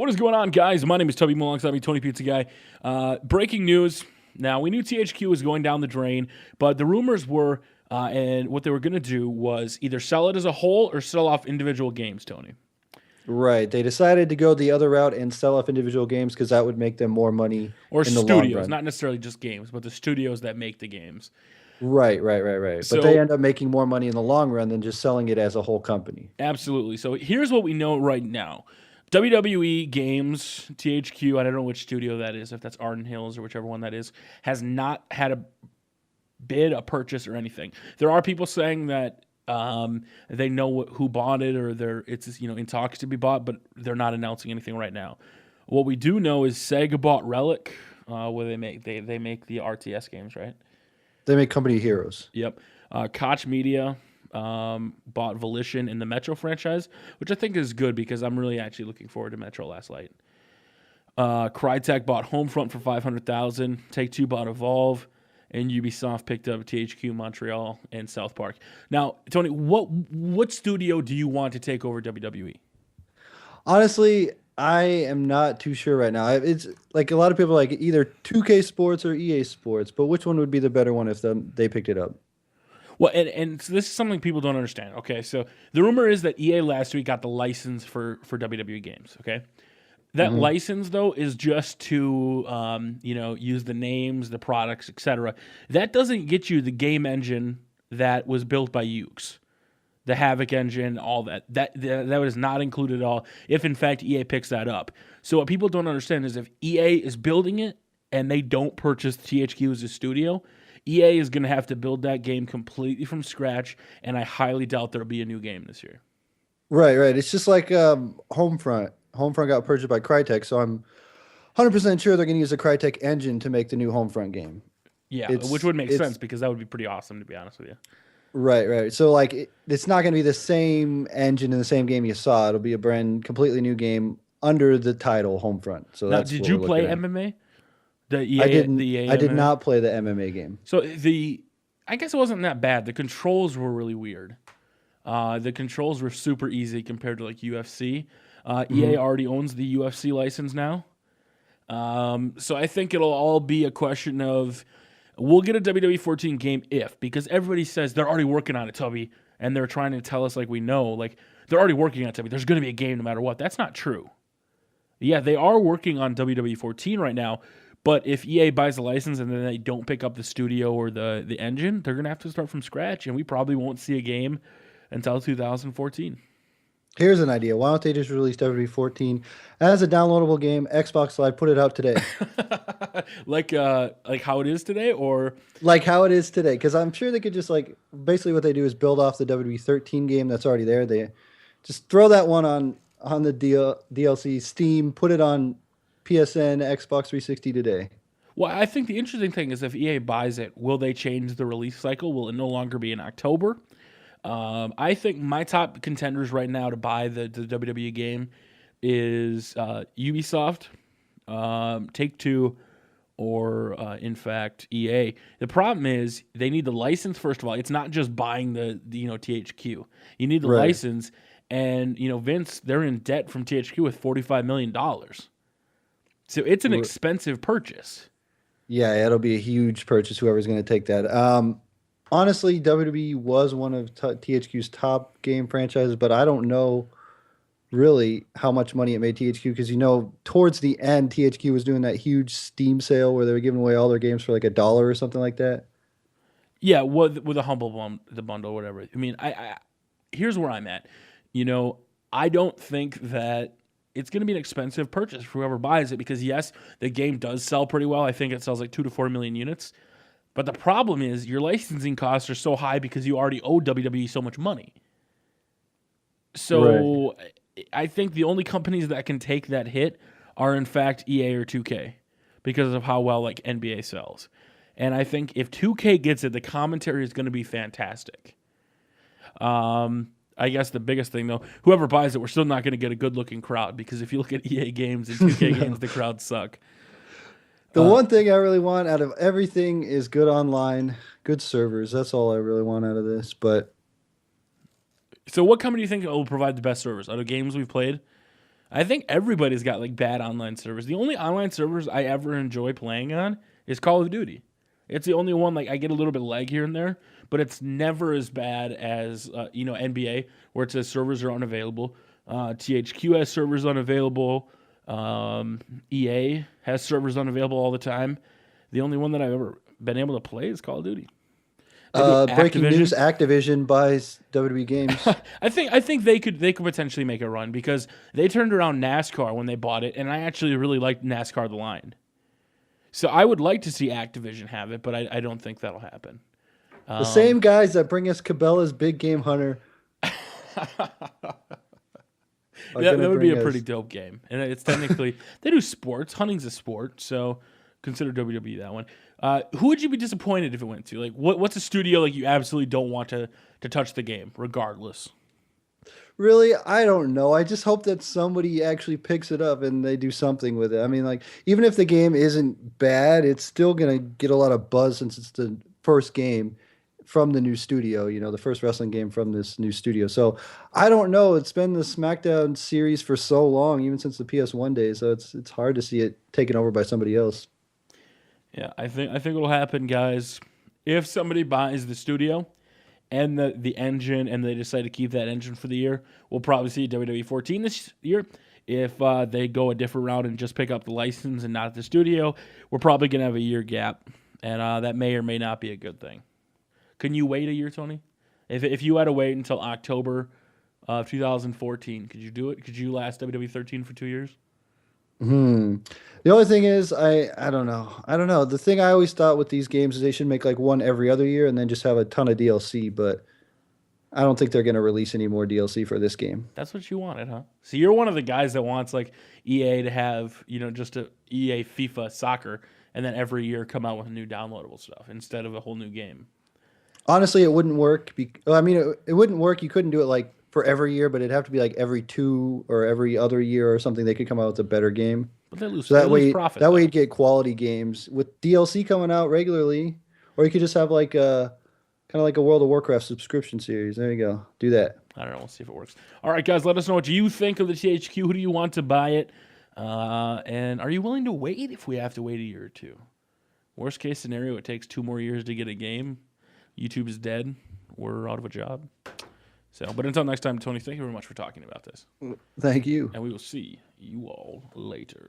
What is going on, guys? My name is Toby, alongside me, Tony Pizza Guy. Breaking news. Now, we knew THQ was going down the drain, but the rumors were, and what they were going to do was either sell it as a whole or sell off individual games, Tony. Right. They decided to go the other route and sell off individual games because that would make them more money Or in the long studios, run. not necessarily just games, but the studios that make the games. Right. But they So, end up making more money in the long run than just selling it as a whole company. absolutely. So, here's what we know right now. WWE Games, THQ, I don't know which studio that is, if that's Arden Hills or whichever one that is, has not had a bid, a purchase, or anything. There are people saying that they know who bought it, or it's in talks to be bought, but they're not announcing anything right now. What we do know is Sega bought Relic, where they make the RTS games, right? They make company heroes. Yep. Koch Media bought Volition in the Metro franchise, which I think is good because I'm really actually looking forward to Metro Last Light. Crytek bought Homefront for $500,000. Take-Two bought Evolve, and Ubisoft picked up THQ Montreal and South Park. Now, Tony, what studio do you want to take over WWE? Honestly, I am not too sure right now. It's like a lot of people like either 2K Sports or EA Sports, but which one would be the better one if they picked it up? Well, and so this is something people don't understand. Okay, so the rumor is that EA last week got the license for WWE games. Okay, that license though is just to use the names, the products, etc. That doesn't get you the game engine that was built by Ukes, the Havoc engine, all that. That was not included at all. If in fact EA picks that up, so what people don't understand is if EA is building it and they don't purchase THQ as a studio, EA is going to have to build that game completely from scratch, and I highly doubt there'll be a new game this year. Right. It's just like Homefront. Homefront got purchased by Crytek, so I'm 100% sure they're going to use the Crytek engine to make the new Homefront game. Yeah, which It's would make it's sense because that would be pretty awesome, to be honest with you. right. So like it's not going to be the same engine in the same game you saw. It'll be a completely new game under the title Homefront. So Now, that's did what you we're play looking at. MMA? The EA, the EA I did MMA? not play the MMA game. So I guess it wasn't that bad. The controls were really weird. The controls were super easy compared to like UFC. EA already owns the UFC license now. So I think it'll all be a question of we'll get a WWE 14 game because everybody says they're already working on it, Tubby, and they're trying to tell us like we know, like they're already working on it, Tubby. There's going to be a game no matter what. That's not true. Yeah, they are working on WWE 14 right now, but if EA buys the license and then they don't pick up the studio or the engine, they're going to have to start from scratch, and we probably won't see a game until 2014. Here's an idea. Why don't they just release WWE 14 as a downloadable game? Xbox Live put it out today. like how it is today, or Like how it is today, because I'm sure they could just like basically what they do is build off the WWE 13 game that's already there. They just throw that one on the DLC Steam, put it on PSN, Xbox 360 today. well, I think the interesting thing is if EA buys it, will they change the release cycle? Will it no longer be in October? I think my top contenders right now to buy the WWE game is Ubisoft, Take-Two, or in fact EA. The problem is they need the license first of all. It's not just buying the THQ. You need the Right. license, and Vince, they're in debt from THQ with $45 million. So it's an expensive purchase. Yeah, it'll be a huge purchase. Whoever's going to take that. Honestly, WWE was one of THQ's top game franchises, but I don't know really how much money it made THQ because towards the end THQ was doing that huge Steam sale where they were giving away all their games for like $1 or something like that. Yeah, with a the bundle, whatever. I mean, I here's where I'm at. I don't think that it's going to be an expensive purchase for whoever buys it because yes, the game does sell pretty well. I think it sells like 2 to 4 million units. But the problem is your licensing costs are so high because you already owe WWE so much money. So I think the only companies that can take that hit are in fact EA or 2K because of how well like NBA sells. And I think if 2K gets it, the commentary is going to be fantastic. I guess the biggest thing though, whoever buys it, we're still not going to get a good looking crowd because if you look at EA games and 2K games, the crowds suck. The one thing I really want out of everything is good online, good servers. That's all I really want out of this. But So what company do you think will provide the best servers out of games we've played? I think everybody's got like bad online servers. The only online servers I ever enjoy playing on is Call of Duty. It's the only one like I get a little bit of lag here and there, but it's never as bad as NBA, where it says servers are unavailable. THQ has servers unavailable. EA has servers unavailable all the time. The only one that I've ever been able to play is Call of Duty. Maybe Breaking Activision. news: Activision buys WWE Games. I think they could potentially make a run because they turned around NASCAR when they bought it, and I actually really liked NASCAR The Line. So I would like to see Activision have it, but I don't think that'll happen. The same guys that bring us Cabela's Big Game Hunter. That would be a pretty dope game, and it's technically they do sports. Hunting's a sport, so consider WWE that one. Who would you be disappointed if it went to? Like, what's a studio like you absolutely don't want to touch the game, regardless? Really, I don't know. I just hope that somebody actually picks it up and they do something with it. I mean, like, even if the game isn't bad, it's still gonna get a lot of buzz since it's the first game from the new studio, the first wrestling game from this new studio. So I don't know. It's been the SmackDown series for so long, even since the PS1 days. So it's hard to see it taken over by somebody else. Yeah, I think it'll happen, guys. If somebody buys the studio and the engine, and they decide to keep that engine for the year, we'll probably see WWE 14 this year. If they go a different route and just pick up the license and not the studio, we're probably gonna have a year gap, and that may or may not be a good thing. Can you wait a year, Tony? If you had to wait until October of 2014, could you do it? Could you last WWE 13 for 2 years? The only thing is, I don't know. I don't know. The thing I always thought with these games is they should make like one every other year and then just have a ton of DLC. But I don't think they're going to release any more DLC for this game. That's what you wanted, huh? So you're one of the guys that wants like EA to have just a EA FIFA soccer, and then every year come out with new downloadable stuff instead of a whole new game. Honestly, it wouldn't work. I mean, it wouldn't work. You couldn't do it like for every year, but it'd have to be like every 2 or every other year or something. They could come out with a better game. But they lose. So They that lose way, profit. that way you'd get quality games with DLC coming out regularly, or you could just have like a kind of like a World of Warcraft subscription series. There you go. Do that. I don't know. We'll see if it works. All right, guys. Let us know what you think of the THQ. Who do you want to buy it? And are you willing to wait if we have to wait a year or two? Worst case scenario, it takes 2 more years to get a game. YouTube is dead. We're out of a job. So, but until next time, Tony, thank you very much for talking about this. Thank you. And we will see you all later.